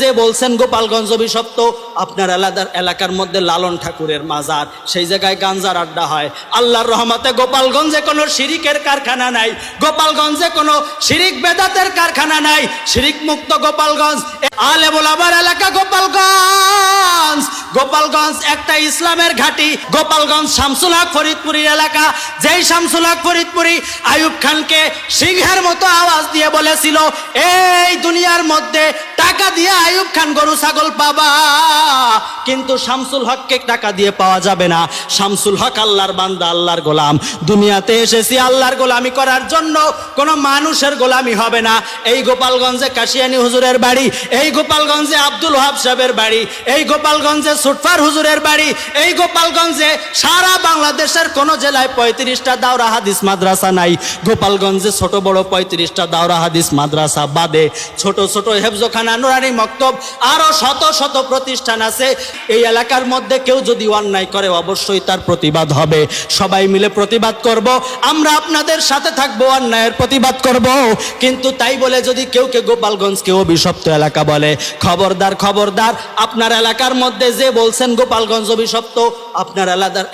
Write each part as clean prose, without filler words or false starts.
যে বলছেন গোপালগঞ্জ অভিশপ্ত, আপনার এলাকার মধ্যে লালন ঠাকুরের মাজার, সেই জায়গায় গাঞ্জার আড্ডা হয়। আল্লাহর রহমতে গোপালগঞ্জে কোনো শিরিকের কারখানা নাই, গোপালগঞ্জে কোনো শিরিক বেদাতের কারখানা নাই, শিরিক মুক্ত গোপালগঞ্জ। আলেম ওলামার এলাকা গোপালগঞ্জ। গোপালগঞ্জ একটা ইসলামের ঘাঁটি। গোপালগঞ্জ শামসুল হক ফরিদপুরীর এলাকা। যেই শামসুল হক ফরিদপুরী আইয়ুব খানকে সিংহের মতো আওয়াজ দিয়ে বলেছিল, এই দুনিয়ার মধ্যে টাকা দিয়ে আইয়ুব খান গরু ছাগল পাবা, কিন্তু শামসুল হককে টাকা দিয়ে পাওয়া যাবে না। শামসুল হক আল্লাহর বান্দা, আল্লাহর গোলাম। দুনিয়াতে এসেছি আল্লাহর গোলামি করার জন্য, কোনো মানুষের গোলামি হবে না। এই গোপালগঞ্জে কাশিয়ানী হুজুরের বাড়ি, এই গোপালগঞ্জে আব্দুল ওয়াহাব সাহেবের বাড়ি, এই গোপালগঞ্জে সুটফার হুজুরের বাড়ি, এই গোপালগঞ্জে সারা বাংলাদেশের কোন জেলায় 35টা দাওরা হাদিস মাদ্রাসা নাই। গোপালগঞ্জে ছোট বড় 35টা দাওরা হাদিস মাদ্রাসা বাদে ছোট ছোট হেফজখানা, নুরানি মক্তব, আরো শত শত প্রতিষ্ঠান আছে। এই এলাকার মধ্যে কেউ যদি অন্যায় করে অবশ্যই তার প্রতিবাদ হবে। সবাই মিলে প্রতিবাদ করব, আমরা আপনাদের সাথে থাকবো, অন্যায়ের প্রতিবাদ করব। কিন্তু তাই বলে যদি কেউ গোপালগঞ্জকে অভিশপ্ত এলাকা বলে, খবরদার খবরদার। আপনার এলাকার মধ্যে যে বলছেন গোপালগঞ্জ অভিশপ্ত, আপনার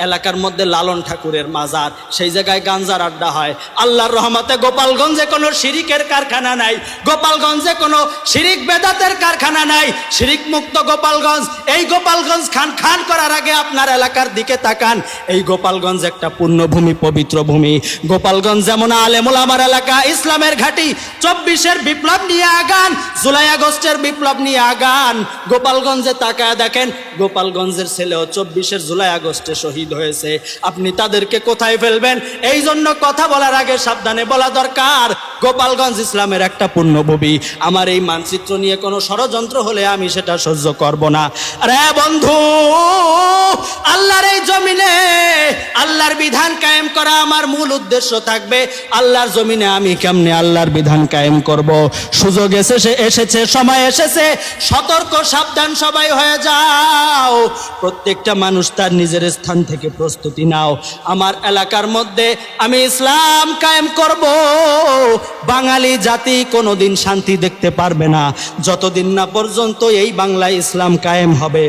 এলাকার মধ্যে লালন ঠাকুরের মাজার, সেই জায়গায় গাঞ্জার আড্ডা হয়। আল্লাহর রহমতে গোপালগঞ্জে কোনো শিরিকের কারখানা নাই, গোপালগঞ্জে কোনো শিরিক বেদাতের কারখানা নাই, শিরিক মুক্ত গোপালগঞ্জ। এই গোপালগঞ্জ খান খান করার আগে আপনার এলাকার দিকে তাকান। এই গোপালগঞ্জ একটা পুণ্যভূমি, পবিত্র ভূমি। গোপালগঞ্জ যেমন আলেম ওলামার এলাকা, ইসলামের ঘাঁটি। 24-এর বিপ্লব নিয়ে আগান, জুলাই আগস্টের বিপ্লব নিয়ে আগান। গোপালগঞ্জে তাকায় দেখেন, গোপালগঞ্জের ছেলেও 24-এর জুলাই আগস্টে শহীদ হয়েছে। আপনি তাদেরকে কোথায় ফেলবেন? এই জন্য কথা বলার আগে সাবধানে বলা দরকার। গোপালগঞ্জ ইসলামের একটা পুণ্যভূমি। আমার এই মানচিত্র নিয়ে কোনো ষড়যন্ত্র হলে আমি সেটা সহ্য করব না। আরে বন্ধু, আল্লাহর এই জমিনে আল্লাহর বিধান কায়েম করা আমার মূল উদ্দেশ্য থাকবে। আল্লাহর জমিনে আমি কেমনে আল্লাহর বিধান কায়েম করব? সুযোগ এসেছে, সময় এসেছে, সতর্ক সাবধান সবাই হয়ে যাও। প্রত্যেকটা মানুষ তার নিজের স্থান থেকে প্রস্তুতি নাও। আমার এলাকার মধ্যে আমি ইসলাম কায়েম করব। বাঙালি জাতি কোনোদিন শান্তি দেখতে পারবে না যতদিন না পর্যন্ত এই বাংলায় ইসলাম কায়েম হবে।